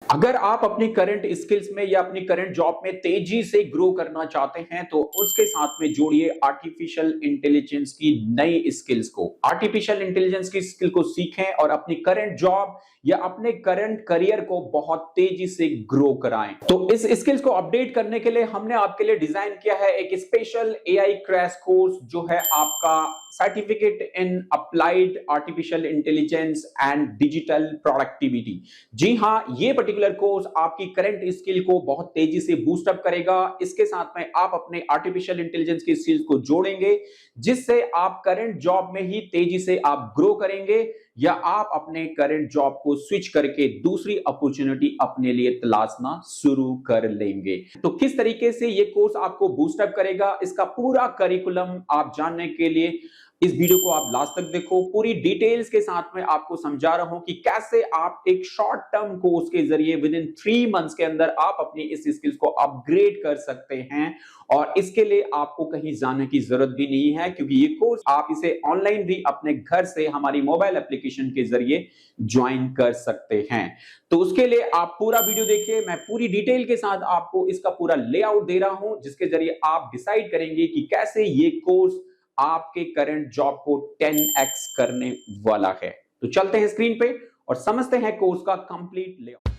अगर आप अपनी करंट स्किल्स में या अपनी करंट जॉब में तेजी से ग्रो करना चाहते हैं तो उसके साथ में जोड़िए आर्टिफिशियल इंटेलिजेंस की नई स्किल्स को। आर्टिफिशियल इंटेलिजेंस की स्किल को सीखें और अपनी करंट जॉब या अपने करंट करियर को बहुत तेजी से ग्रो कराएं। तो इस स्किल्स को अपडेट करने के लिए हमने आपके लिए डिजाइन किया है एक स्पेशल एआई क्रैश कोर्स जो है आपका certificate in applied artificial intelligence and digital productivity. जी हाँ, ये पर्टिकुलर कोर्स आपकी करंट स्किल को बहुत तेजी से बूस्ट अप करेगा। इसके साथ में आप अपने आर्टिफिशियल इंटेलिजेंस की स्किल्स को जोड़ेंगे जिससे आप करंट जॉब में ही तेजी से आप ग्रो करेंगे या आप अपने करंट जॉब को स्विच करके दूसरी अपॉर्चुनिटी अपने लिए तलाशना शुरू कर लेंगे। तो किस तरीके से ये कोर्स आपको बूस्ट अप करेगा, इसका पूरा करिकुलम आप जानने के लिए इस वीडियो को आप लास्ट तक देखो। पूरी डिटेल्स के साथ में आपको समझा रहा हूं कि कैसे आप एक शॉर्ट टर्म कोर्स के जरिए विद इन 3 मंथ्स के अंदर आप अपनी इस स्किल्स को अपग्रेड कर सकते हैं। और इसके लिए आपको कहीं जाने की जरूरत भी नहीं है क्योंकि ये कोर्स आप इसे ऑनलाइन भी अपने घर से हमारी मोबाइल एप्लीकेशन के जरिए ज्वाइन कर सकते हैं। तो उसके लिए आप पूरा वीडियो देखिए। मैं पूरी डिटेल के साथ आपको इसका पूरा लेआउट दे रहा हूं जिसके जरिए आप डिसाइड करेंगे कि कैसे ये कोर्स आपके करंट जॉब को 10x करने वाला है। तो चलते हैं स्क्रीन पे और समझते हैं कोर्स का कंप्लीट लेआउट।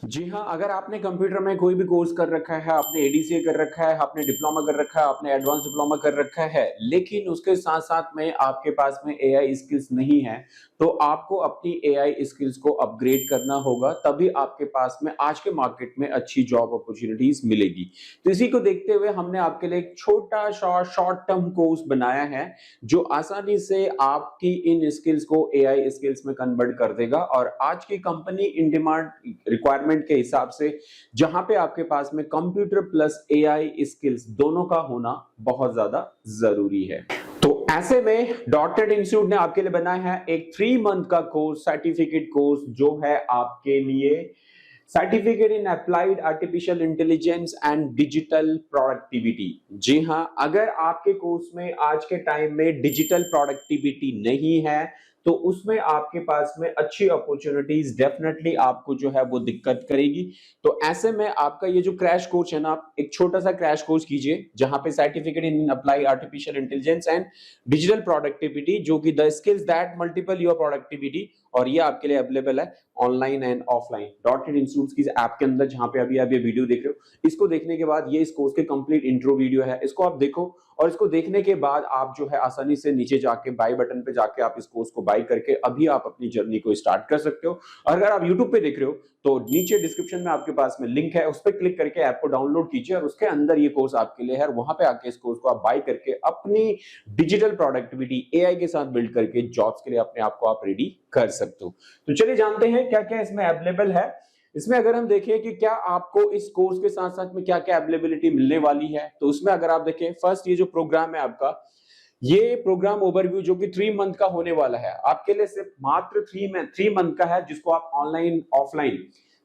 जी हाँ, अगर आपने कंप्यूटर में कोई भी कोर्स कर रखा है, आपने एडीसीए कर रखा है, आपने डिप्लोमा कर रखा है, आपने एडवांस डिप्लोमा कर रखा है, लेकिन उसके साथ साथ में आपके पास में एआई स्किल्स नहीं है, तो आपको अपनी एआई स्किल्स को अपग्रेड करना होगा, तभी आपके पास में आज के मार्केट में अच्छी जॉब अपॉर्चुनिटीज मिलेगी। तो इसी को देखते हुए हमने आपके लिए एक छोटा सा शॉर्ट टर्म कोर्स बनाया है जो आसानी से आपकी इन स्किल्स को एआई स्किल्स में कन्वर्ट कर देगा। और आज की कंपनी इन डिमांड रिक्वायरमेंट के हिसाब से जहां पे आपके पास में कंप्यूटर प्लस एआई स्किल्स दोनों का होना बहुत ज्यादा जरूरी है। तो ऐसे में डॉटेड इंस्टीट्यूट ने आपके लिए बनाया है एक 3 मंथ का कोर्स, सर्टिफिकेट कोर्स जो है आपके लिए certificate in applied artificial intelligence and digital productivity. जी हां, अगर आपके कोर्स में आज के टाइम में डिजिटल प्रोडक्टिविटी नहीं है तो उसमें आपके पास में अच्छी अपॉर्चुनिटीज डेफिनेटली आपको जो है वो दिक्कत करेगी। तो ऐसे में आपका ये जो क्रैश कोर्स है ना, आप एक छोटा सा क्रैश कोर्स कीजिए जहां पे certificate in apply artificial intelligence and digital productivity जो कि the skills that multiple your productivity, और ये आपके लिए अवेलेबल है online and offline dotted institute की ऐप के अंदर जहां पे अभी आप ये वीडियो देख रहे हो। इसको देखने के बाद ये इस कोर्स के कंप्लीट इंट्रो वीडियो है, इसको आप देखो और इसको देखने के बाद आप जो है आसानी से नीचे जाके बाय बटन पे जाके आप इस कोर्स को बाय करके अभी आप अपनी जर्नी को स्टार्ट कर सकते हो। और अगर आप यूट्यूब पे देख रहे हो तो नीचे डिस्क्रिप्शन में आपके पास में लिंक है, उस पर क्लिक करके ऐप को डाउनलोड कीजिए और उसके अंदर ये कोर्स आपके लिए है। वहां पे आके इस कोर्स को आप बाय करके अपनी डिजिटल प्रोडक्टिविटी एआई के साथ बिल्ड करके जॉब्स के लिए अपने आप को आप रेडी कर सकते हो। तो चलिए जानते हैं क्या क्या इसमें अवेलेबल है। इसमें अगर हम देखें कि क्या आपको इस कोर्स के साथ साथ में क्या क्या अवेलेबिलिटी मिलने वाली है, तो उसमें अगर आप देखें फर्स्ट ये जो प्रोग्राम है आपका, ये प्रोग्राम ओवरव्यू जो कि 3 मंथ का होने वाला है आपके लिए, सिर्फ मात्र 3 मंथ का है, जिसको आप ऑनलाइन ऑफलाइन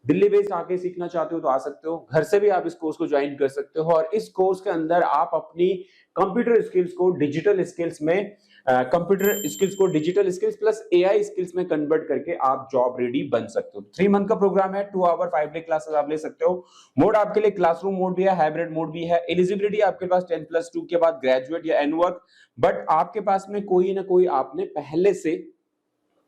दिल्ली बेस्ड आके सीखना चाहते हो तो आ सकते हो, घर से भी आप इस कोर्स को ज्वाइन कर सकते हो। और इस कोर्स के अंदर आप अपनी कंप्यूटर स्किल्स को डिजिटल स्किल्स में कंप्यूटर स्किल्स को digital skills plus AI skills में कन्वर्ट करके आप जॉब रेडी बन सकते हो। 3 मंथ का प्रोग्राम है, 2 आवर 5 डे क्लासेस आप ले सकते हो। मोड आपके लिए क्लासरूम मोड भी है, हाइब्रिड मोड भी है। एलिजिबिलिटी आपके पास 10+2 के बाद ग्रेजुएट या एन वर्क, बट आपके पास में कोई ना कोई आपने पहले से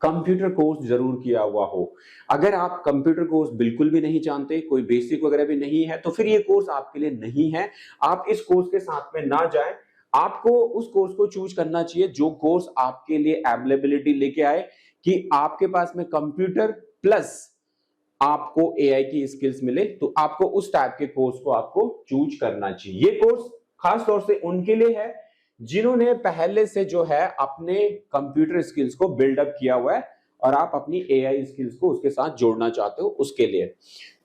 कंप्यूटर कोर्स जरूर किया हुआ हो। अगर आप कंप्यूटर कोर्स बिल्कुल भी नहीं जानते, कोई बेसिक वगैरह भी नहीं है, तो फिर ये कोर्स आपके लिए नहीं है। आप इस कोर्स के साथ में ना जाएं, आपको उस कोर्स को चूज करना चाहिए जो कोर्स आपके लिए अवेलेबिलिटी लेके आए कि आपके पास में कंप्यूटर प्लस आपको एआई की स्किल्स मिले। तो आपको उस टाइप के कोर्स को आपको चूज करना चाहिए। ये कोर्स खास तौर से उनके लिए है जिन्होंने पहले से जो है अपने कंप्यूटर स्किल्स को बिल्डअप किया हुआ है और आप अपनी एआई स्किल्स को उसके साथ जोड़ना चाहते हो, उसके लिए।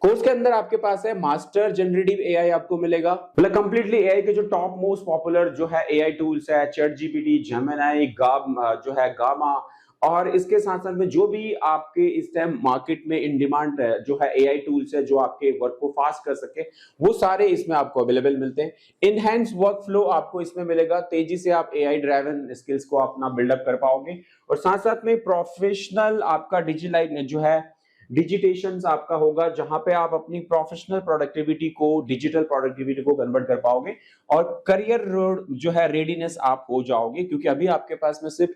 कोर्स के अंदर आपके पास है मास्टर जनरेटिव एआई आपको मिलेगा, मतलब कंप्लीटली एआई के जो टॉप मोस्ट पॉपुलर जो है एआई टूल्स है, चैट जीपीटी, जेमिनी, जो है गामा और इसके साथ साथ में जो भी आपके इस टाइम मार्केट में इन डिमांड जो है एआई टूल्स है जो आपके वर्क को फास्ट कर सके, वो सारे इसमें आपको अवेलेबल मिलते हैं। इनहैंस वर्क फ्लो आपको इसमें मिलेगा, तेजी से आप एआई ड्राइवन स्किल्स को अपना बिल्डअप कर पाओगे, और साथ साथ में प्रोफेशनल आपका डिजिटलाइज जो है डिजिटेशन आपका होगा, जहां पे आप अपनी प्रोफेशनल प्रोडक्टिविटी को डिजिटल प्रोडक्टिविटी को कन्वर्ट कर पाओगे और करियर जो है रेडीनेस आप हो जाओगे, क्योंकि अभी आपके पास में सिर्फ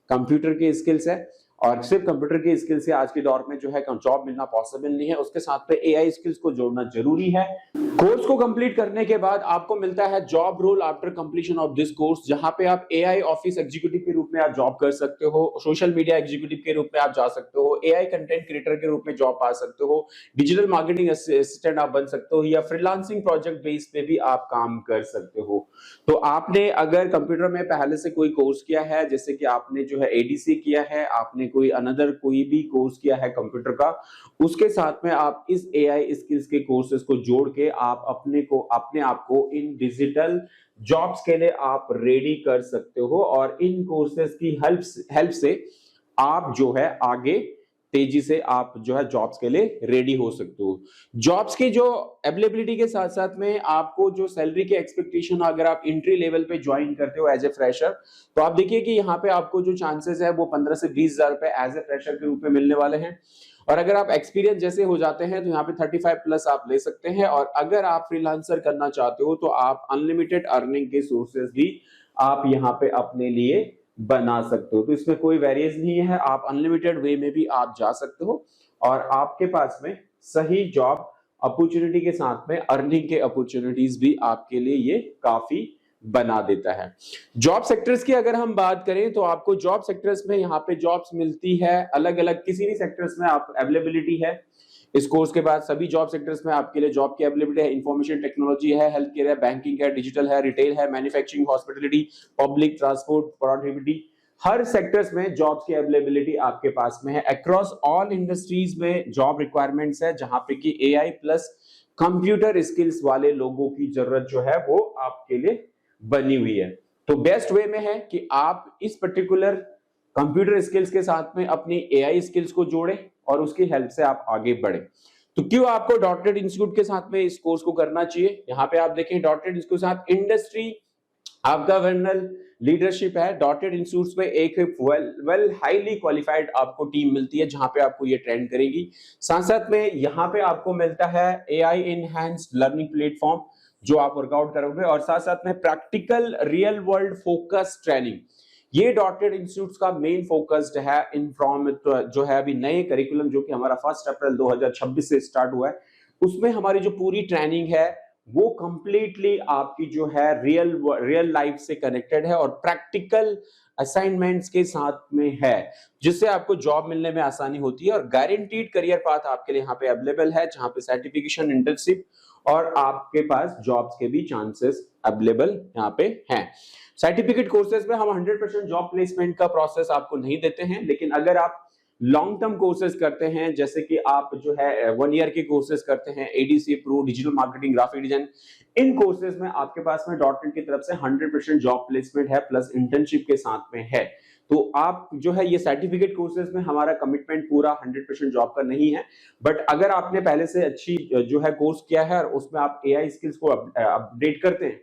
कंप्यूटर की स्किल्स है, और सिर्फ कंप्यूटर की स्किल से आज के दौर में जो है जॉब मिलना पॉसिबल नहीं है, उसके साथ पे एआई स्किल्स को जोड़ना जरूरी है। कोर्स को कंप्लीट करने के बाद आपको मिलता है job role after completion of this course, जहां पे आप एआई ऑफिस एग्जीक्यूटिव के रूप में आप जॉब कर सकते हो, सोशल मीडिया एग्जीक्यूटिव के रूप में आप जा सकते हो, एआई कंटेंट क्रिएटर के रूप में जॉब पा सकते हो, डिजिटल मार्केटिंग असिस्टेंट आप बन सकते हो, या फ्रीलांसिंग प्रोजेक्ट बेस पे भी आप काम कर सकते हो। तो आपने अगर कंप्यूटर में पहले से कोई कोर्स किया है, जैसे कि आपने जो है एडीसी किया है, आपने कोई अनदर कोई भी कोर्स किया है कंप्यूटर का, उसके साथ में आप इस एआई स्किल्स के कोर्सेज को जोड़ के आप अपने आप को इन डिजिटल जॉब्स के लिए आप रेडी कर सकते हो, और इन कोर्सेज की हेल्प से आप जो है आगे तेजी से आप जो है जॉब्स के लिए रेडी हो सकते हो। जॉब्स की जो अवेलेबिलिटी के साथ साथ में आपको जो सैलरी के एक्सपेक्टेशन, अगर आप एंट्री लेवल पे ज्वाइन करते हो एज ए फ्रेशर, तो आप देखिए कि यहाँ पे आपको जो चांसेस है वो 15 से 20 हजार रुपए एज ए फ्रेशर के रूप में मिलने वाले हैं, और अगर आप एक्सपीरियंस जैसे हो जाते हैं तो यहाँ पे 35 प्लस आप ले सकते हैं, और अगर आप फ्रीलांसर करना चाहते हो तो आप अनलिमिटेड अर्निंग के सोर्सेज भी आप यहाँ पे अपने लिए बना सकते हो। तो इसमें कोई वेरिएशन नहीं है, आप अनलिमिटेड वे में भी आप जा सकते हो, और आपके पास में सही जॉब अपॉर्चुनिटी के साथ में अर्निंग के अपॉर्चुनिटीज भी आपके लिए ये काफी बना देता है। जॉब सेक्टर्स की अगर हम बात करें तो आपको जॉब सेक्टर्स में यहाँ पे जॉब्स मिलती है अलग अलग, किसी भी सेक्टर्स में आप अवेलेबिलिटी है। इस कोर्स के बाद सभी जॉब सेक्टर्स में आपके लिए जॉब की अवेलेबिलिटी है। इंफॉर्मेशन टेक्नोलॉजी है, हेल्थ केयर है, बैंकिंग है, डिजिटल है, रिटेल है, manufacturing, hospitality, public transport, productivity, हर सेक्टर्स में जॉब्स की अवेलेबिलिटी आपके पास में है। अक्रॉस ऑल इंडस्ट्रीज में जॉब रिक्वायरमेंट्स है, जहां पे कि एआई प्लस कंप्यूटर स्किल्स वाले लोगों की जरूरत जो है वो आपके लिए बनी हुई है। तो बेस्ट वे में है कि आप इस पर्टिकुलर कंप्यूटर स्किल्स के साथ में अपनी एआई स्किल्स को जोड़ें और उसकी हेल्प से आप आगे बढ़े। तो क्यों आपको डॉटनेट इंस्टीट्यूट के साथ में इस कोर्स को करना चाहिए? यहाँ पे आप देखें डॉटनेट इंस्टीट्यूट के साथ इंडस्ट्री आपका वर्नल लीडरशिप है। डॉटेड इंस्टीट्यूट्स में एक वेल हाईली क्वालिफाइड आपको टीम मिलती है, जहां पे आपको ये ट्रेन करेगी। साथ साथ में यहाँ पे आपको मिलता है एआई इनहैंस्ड लर्निंग प्लेटफॉर्म, जो आप वर्कआउट करोगे, और साथ साथ में practical real world focus training. ये डॉटेड इंस्टीट्यूट्स का मेन फोकस्ड है जो है अभी नए करिकुलम जो कि हमारा 1 अप्रैल 2026 से स्टार्ट हुआ है, उसमें हमारी जो पूरी ट्रेनिंग है वो कंप्लीटली आपकी जो है रियल लाइफ से कनेक्टेड है और प्रैक्टिकल असाइनमेंट्स के साथ में है, जिससे आपको जॉब मिलने में आसानी होती है। और गारंटीड करियर पाथ आपके लिए यहाँ पे अवेलेबल है, जहां पे सर्टिफिकेशन, इंटर्नशिप और आपके पास जॉब्स के भी चांसेस अवेलेबल यहाँ पे हैं। सर्टिफिकेट कोर्सेज में हम 100% जॉब प्लेसमेंट का प्रोसेस आपको नहीं देते हैं, लेकिन अगर आप लॉन्ग टर्म कोर्सेज करते हैं, जैसे कि आप जो है 1 ईयर के कोर्सेज करते हैं, ADC pro, digital marketing, graphic design, इन कोर्सेज में आपके पास में डॉटनेट की तरफ से 100% जॉब प्लेसमेंट है प्लस इंटर्नशिप के साथ में है। तो आप जो है ये सर्टिफिकेट कोर्सेज में हमारा कमिटमेंट पूरा 100% जॉब का नहीं है, बट अगर आपने पहले से अच्छी जो है कोर्स किया है और उसमें आप एआई स्किल्स को अपडेट करते हैं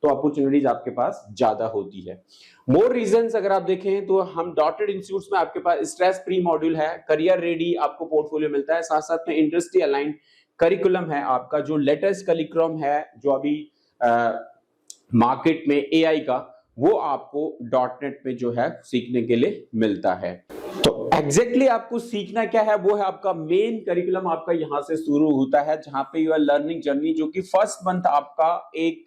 तो अपॉर्चुनिटीज आपके पास ज्यादा होती है। मोर रीजंस अगर आप देखें तो हम डॉटेड इंस्टीट्यूट्स में आपके पास स्ट्रेस फ्री मॉड्यूल है, करियर रेडी आपको पोर्टफोलियो मिलता है, साथ साथ में इंडस्ट्री अलाइंड करिकुलम है आपका, जो लेटेस्ट करिकुलम है जो अभी मार्केट में एआई का, वो आपको डॉटनेट में जो है सीखने के लिए मिलता है। तो एग्जैक्टली आपको सीखना क्या है, वो है आपका मेन करिकुलम आपका यहां से शुरू होता है, जहां पे यू आर लर्निंग जर्नी, जो कि फर्स्ट मंथ आपका एक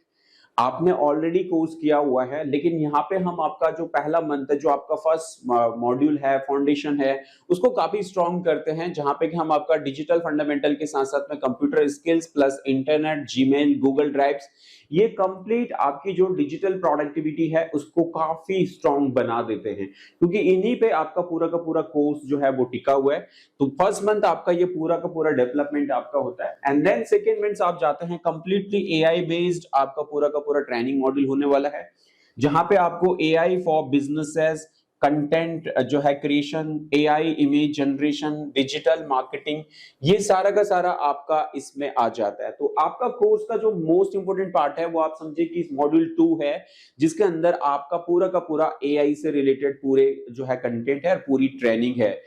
आपने ऑलरेडी कोर्स किया हुआ है, लेकिन यहाँ पे हम आपका जो पहला मंथ है, जो आपका फर्स्ट मॉड्यूल है, फाउंडेशन है, उसको काफी स्ट्रॉन्ग करते हैं, जहां पे कि हम आपका डिजिटल फंडामेंटल के साथ साथ में computer skills plus internet, Gmail, Google drives, ये कंप्लीट आपकी जो डिजिटल प्रोडक्टिविटी है उसको काफी स्ट्रॉन्ग बना देते हैं, क्योंकि इन्हीं पे आपका पूरा का पूरा कोर्स जो है वो टिका हुआ है। तो फर्स्ट मंथ आपका ये पूरा का पूरा डेवलपमेंट आपका होता है, एंड देन सेकेंड मंथ आप जाते हैं कंप्लीटली एआई बेस्ड, आपका पूरा का पूरा ट्रेनिंग मॉड्यूल होने वाला है, जहां पे आपको एआई फॉर बिजनेसेस, कंटेंट जो है creation, AI image generation, digital marketing, ये सारा का सारा आपका इसमें आ जाता है। तो आपका कोर्स का जो मोस्ट इंपोर्टेंट पार्ट है वो आप समझिए कि मॉड्यूल 2 है, जिसके अंदर आपका पूरा का पूरा एआई से रिलेटेड पूरे जो है कंटेंट है और पूरी ट्रेनिंग है।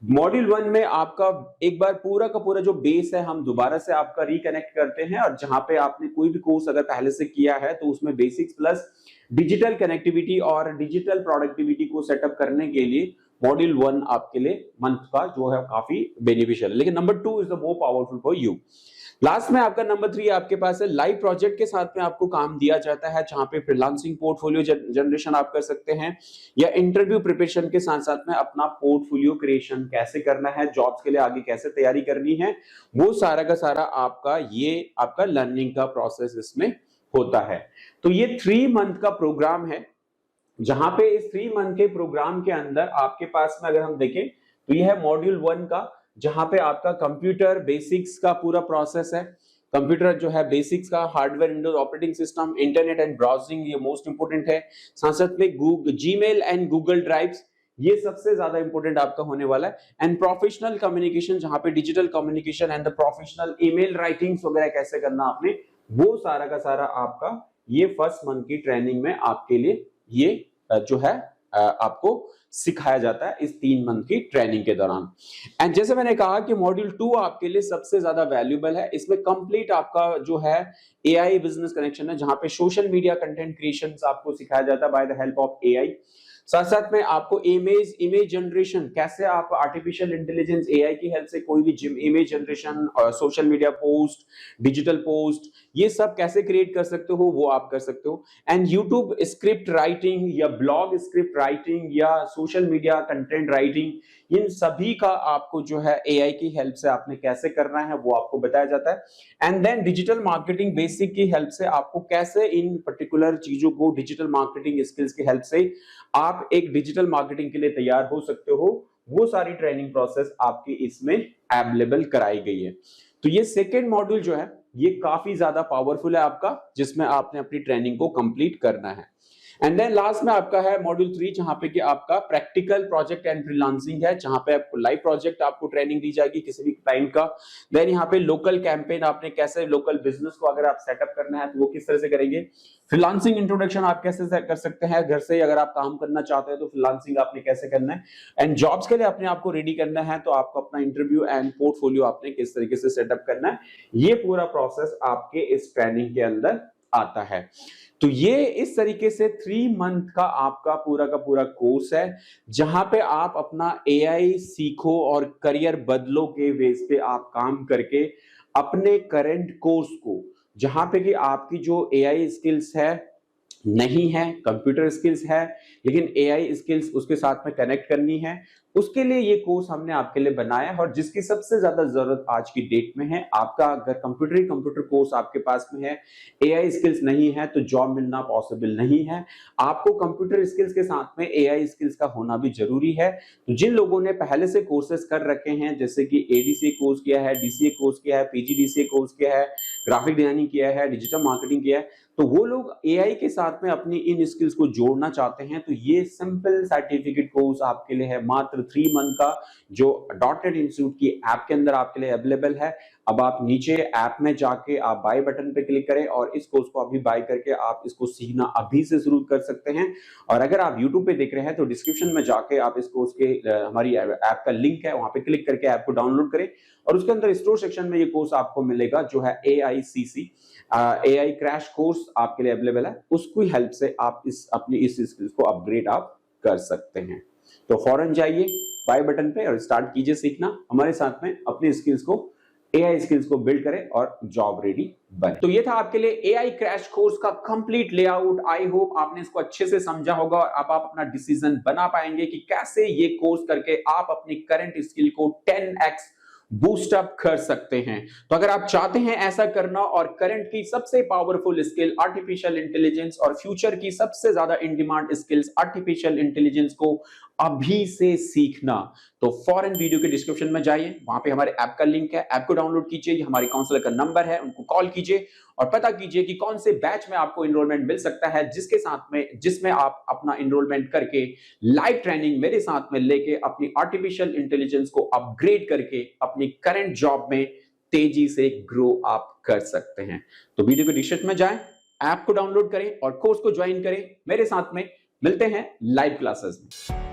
मॉड्यूल 1 में आपका एक बार पूरा का पूरा जो बेस है हम दोबारा से आपका रिकनेक्ट करते हैं, और जहां पे आपने कोई भी कोर्स अगर पहले से किया है तो उसमें बेसिक्स प्लस डिजिटल कनेक्टिविटी और डिजिटल प्रोडक्टिविटी को सेटअप करने के लिए मॉड्यूल 1 आपके लिए मंथ का जो है काफी बेनिफिशियल है। लेकिन number 2 is the more powerful for you. Last में आपका नंबर 3 आपके पास है लाइव प्रोजेक्ट के साथ में आपको काम दिया जाता है, जहां पे फ्रीलांसिंग पोर्टफोलियो जनरेशन आप कर सकते हैं, या इंटरव्यू प्रिपरेशन के साथ साथ में अपना पोर्टफोलियो क्रिएशन कैसे करना है, जॉब्स के लिए आगे कैसे तैयारी करनी है, वो सारा का सारा आपका ये आपका लर्निंग का प्रोसेस इसमें होता है। तो ये 3 मंथ का प्रोग्राम है, जहां पे इस 3 मंथ के प्रोग्राम के अंदर आपके पास में अगर हम देखें तो यह है मॉड्यूल 1 का, जहां पे आपका कंप्यूटर बेसिक्स का पूरा प्रोसेस है। कंप्यूटर जो है बेसिक्स का, hardware, Windows operating system, internet and browsing, ये मोस्ट इंपोर्टेंट है। साथ साथ में Google Gmail and Google drives, ये सबसे ज्यादा इंपॉर्टेंट आपका होने वाला है। एंड प्रोफेशनल कम्युनिकेशन, जहां पे digital communication and the professional email writings वगैरह कैसे करना आपने, वो सारा का सारा आपका ये फर्स्ट मंथ की ट्रेनिंग में आपके लिए ये जो है आपको सिखाया जाता है इस 3 मंथ की ट्रेनिंग के दौरान। एंड जैसे मैंने कहा कि मॉड्यूल 2 आपके लिए सबसे ज्यादा वैल्यूएबल है। इसमें कंप्लीट आपका जो है एआई बिजनेस कनेक्शन है, जहां पे सोशल मीडिया कंटेंट क्रिएशन आपको सिखाया जाता है by the help of AI. साथ साथ में आपको इमेज जनरेशन, कैसे आप आर्टिफिशियल इंटेलिजेंस एआई की हेल्प से कोई भी इमेज जनरेशन और social media post, digital post, ये सब कैसे क्रिएट कर सकते हो वो आप कर सकते हो। एंड यूट्यूब स्क्रिप्ट राइटिंग या ब्लॉग स्क्रिप्ट राइटिंग या सोशल मीडिया कंटेंट राइटिंग, इन सभी का आपको जो है एआई की हेल्प से आपने कैसे करना है वो आपको बताया जाता है। And then digital marketing basic की हेल्प से आपको कैसे इन पर्टिकुलर चीजों को डिजिटल मार्केटिंग स्किल्स की हेल्प से आप एक डिजिटल मार्केटिंग के लिए तैयार हो सकते हो, वो सारी ट्रेनिंग प्रोसेस आपकी इसमें अवेलेबल कराई गई है। तो ये सेकेंड मॉड्यूल जो है ये काफी ज्यादा पावरफुल है आपका, जिसमें आपने अपनी ट्रेनिंग को कंप्लीट करना है। एंड देन लास्ट में आपका है मॉड्यूल 3, जहां पे कि आपका प्रैक्टिकल प्रोजेक्ट एंड फ्रीलांसिंग है, जहां पे आपको लाइव प्रोजेक्ट आपको ट्रेनिंग दी जाएगी किसी भी क्लाइंट का। देन यहाँ पे लोकल कैंपेन, आपने कैसे लोकल बिजनेस को अगर आप सेटअप करना है तो वो किस तरह से करेंगे। फ्रीलांसिंग इंट्रोडक्शन आप कैसे कर सकते हैं घर से, अगर आप काम करना चाहते हैं तो फ्रीलांसिंग आपने कैसे करना है। एंड जॉब्स के लिए अपने आप को रेडी करना है तो आपको अपना इंटरव्यू एंड पोर्टफोलियो आपने किस तरीके से सेटअप करना है, ये पूरा प्रोसेस आपके इस ट्रेनिंग के अंदर आता है। तो ये इस तरीके से 3 मंथ का आपका पूरा का पूरा कोर्स है, जहां पे आप अपना एआई सीखो और करियर बदलो के बेस पे आप काम करके अपने करंट कोर्स को, जहां पे कि आपकी जो एआई स्किल्स है नहीं है, कंप्यूटर स्किल्स है, लेकिन एआई स्किल्स उसके साथ में कनेक्ट करनी है, उसके लिए ये कोर्स हमने आपके लिए बनाया है, और जिसकी सबसे ज्यादा जरूरत आज की डेट में है। आपका अगर कंप्यूटर कोर्स आपके पास में है, एआई स्किल्स नहीं है, तो जॉब मिलना पॉसिबल नहीं है। आपको कंप्यूटर स्किल्स के साथ में एआई स्किल्स का होना भी जरूरी है। तो जिन लोगों ने पहले से कोर्सेज कर रखे हैं, जैसे कि एडीसीए कोर्स किया है, डीसीए कोर्स किया है, पीजीडीसीए कोर्स किया है, ग्राफिक डिजाइनिंग किया है, डिजिटल मार्केटिंग किया है, तो वो लोग एआई के साथ में अपनी इन स्किल्स को जोड़ना चाहते हैं, तो ये सिंपल सर्टिफिकेट कोर्स आपके लिए है, मात्र 3 मंथ का, जो डॉट.नेट इंस्टीट्यूट की ऐप के अंदर आपके लिए अवेलेबल है। अब आप नीचे ऐप में जाके आप बाय बटन पे क्लिक करें और इस कोर्स को अभी बाय करके आप इसको सीखना अभी से शुरू कर सकते हैं। और अगर आप यूट्यूब पे देख रहे हैं तो डिस्क्रिप्शन में जाके आप इस कोर्स के हमारी ऐप का लिंक है, वहां पे क्लिक करके ऐप को डाउनलोड करें, और उसके अंदर स्टोर सेक्शन में ये कोर्स आपको मिलेगा, जो है एआईसीसी एआई क्रैश कोर्स आपके लिए अवेलेबल है। उसकी हेल्प से आप अपनी इस स्किल्स को अपग्रेड आप कर सकते हैं। तो फौरन जाइए बाय बटन पे और स्टार्ट कीजिए सीखना हमारे साथ में, अपनी स्किल्स को, एआई स्किल्स को बिल्ड करें और जॉब रेडी बने। तो ये था आपके लिए एआई क्रैश कोर्स का कंप्लीट लेआउट। आई होप आपने इसको अच्छे से समझा होगा और अब आप अपना डिसीजन बना पाएंगे कि कैसे ये कोर्स करके आप अपनी करंट स्किल को 10x बूस्ट अप कर सकते हैं। तो अगर आप चाहते हैं ऐसा करना और करंट की सबसे पावरफुल स्किल आर्टिफिशियल इंटेलिजेंस और फ्यूचर की सबसे ज्यादा in demand skills artificial intelligence को अभी से सीखना, तो फौरन वीडियो के डिस्क्रिप्शन में जाइए, वहां पे हमारे ऐप का लिंक है, ऐप को डाउनलोड कीजिए, हमारे काउंसलर का नंबर है, उनको कॉल कीजिए और पता कीजिए कि कौन से बैच में आपको एनरोलमेंट मिल सकता है, जिसमें आप अपना एनरोलमेंट करके लाइव ट्रेनिंग मेरे साथ में लेके अपनी आर्टिफिशियल इंटेलिजेंस को अपग्रेड करके अपनी करंट जॉब में तेजी से ग्रो आप कर सकते हैं। तो वीडियो के डिस्क्रिप्शन में जाएं, ऐप को डाउनलोड करें और कोर्स को ज्वाइन करें मेरे साथ में। मिलते हैं लाइव क्लासेस में।